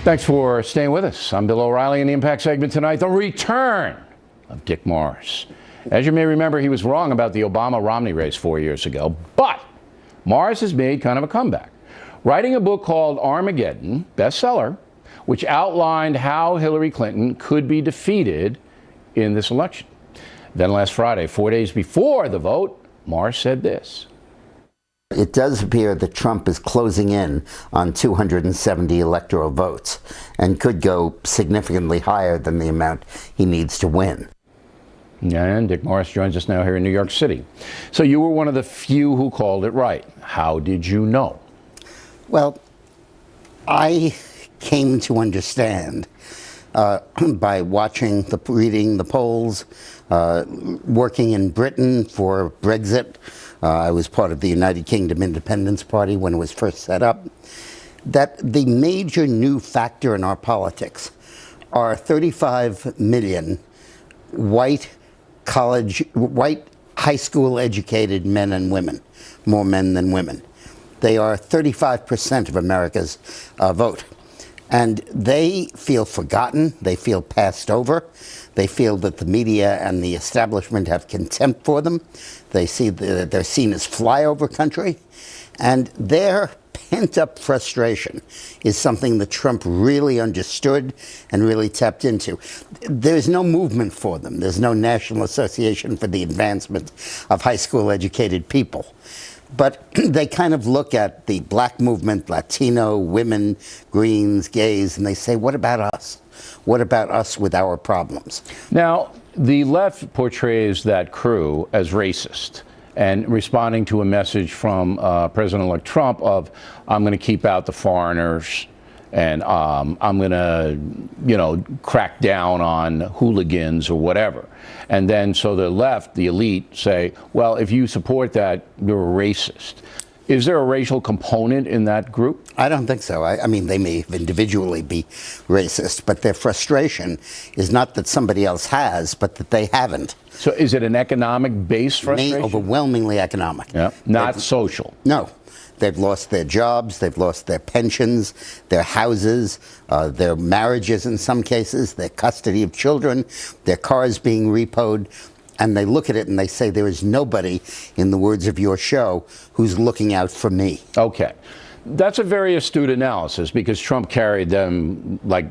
Thanks for staying with us. I'm Bill O'Reilly. In the Impact segment tonight, the return of Dick Morris. As you may remember, he was wrong about the Obama-Romney race 4 years ago, but Morris has made kind of a comeback, writing a book called Armageddon, bestseller, which outlined how Hillary Clinton could be defeated in this election. Then last Friday, 4 days before the vote, Morris said this. It does appear that Trump is closing in on 270 electoral votes and could go significantly higher than the amount he needs to win. And Dick Morris joins us now here in New York City. So you were one of the few who called it right. How did you know? Well, I came to understand by watching, reading the polls, working in Britain for Brexit. I was part of the United Kingdom Independence Party when it was first set up, that the major new factor in our politics are 35 million white high school educated men and women, more men than women. They are 35% of America's vote. And they feel forgotten, they feel passed over, they feel that the media and the establishment have contempt for them, they see that they're seen as flyover country, and their pent-up frustration is something that Trump really understood and really tapped into. There's no movement for them, there's no National Association for the Advancement of High School Educated People. But they kind of look at the black movement, Latino, women, Greens, gays, and they say, what about us? What about us with our problems? Now, the left portrays that crew as racist and responding to a message from President-elect Trump of, I'm going to keep out the foreigners and I'm going to, crack down on hooligans or whatever. And then so the left, the elite, say, well, if you support that, you're a racist. Is there a racial component in that group? I don't think so. I mean, they may individually be racist, but their frustration is not that somebody else has, but that they haven't. So is it an economic-based frustration? Overwhelmingly economic. Yeah, not social. No. They've lost their jobs, they've lost their pensions, their houses, their marriages in some cases, their custody of children, their cars being repoed. And they look at it and they say, there is nobody, in the words of your show, who's looking out for me. Okay. That's a very astute analysis because Trump carried them like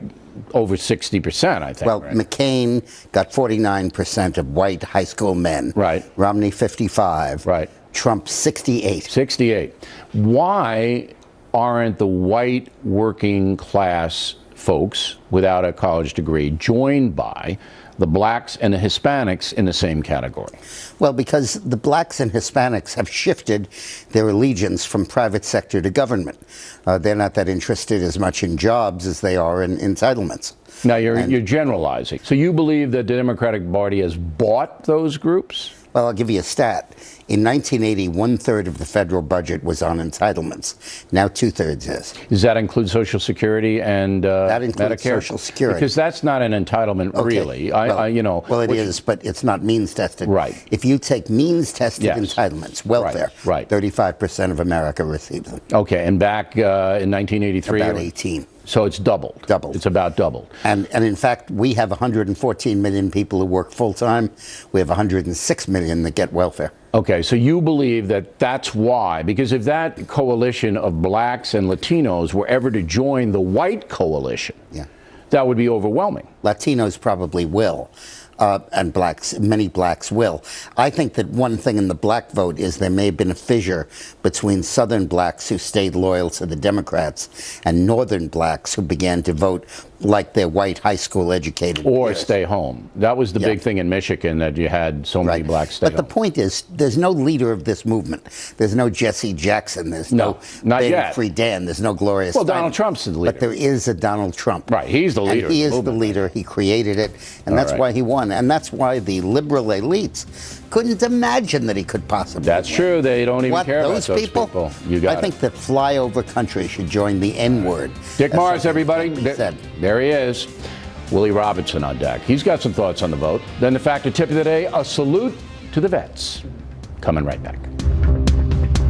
over 60%, I think. Well, right? McCain got 49% of white high school men. Right. Romney, 55. Right. Trump, 68. 68. Why aren't the white working class folks without a college degree joined by the blacks and the Hispanics in the same category? Well, because the blacks and Hispanics have shifted their allegiance from private sector to government. They're not that interested as much in jobs as they are in entitlements. Now, you're generalizing. So you believe that the Democratic Party has bought those groups? Well, I'll give you a stat. In 1980, 1/3 of the federal budget was on entitlements. Now 2/3 is. Does that include Social Security and that includes Medicare? Social Security. Because that's not an entitlement, okay. really. Well, it is, but it's not means tested. Right. If you take means tested yes. entitlements, welfare, right. 35% of America receives them. Okay, and back in 1983? About 18. So it's doubled. Doubled. It's about doubled. And in fact, we have 114 million people who work full time. We have 106 million that get welfare. Okay, so you believe that that's why, because if that coalition of blacks and Latinos were ever to join the white coalition, that would be overwhelming. Latinos probably will. And blacks, many blacks will. I think that one thing in the black vote is there may have been a fissure between Southern blacks who stayed loyal to the Democrats and Northern blacks who began to vote like their white high school educated or peers. Stay home. That was the big thing in Michigan, that you had so many blacks stay home. But the point is, there's no leader of this movement. There's no Jesse Jackson. There's no Free Dan. There's no Gloria Steinem. Donald Trump's the leader. But there is a Donald Trump. Right, he's the leader. And he is the leader. He created it, and that's why he won. And that's why the liberal elites couldn't imagine that he could possibly That's win. True. They don't even care about those people. You got I think that flyover country should join the N-word. Dick Morris, everybody. There he is. Willie Robinson on deck. He's got some thoughts on the vote. Then the factor tip of the day, a salute to the vets. Coming right back.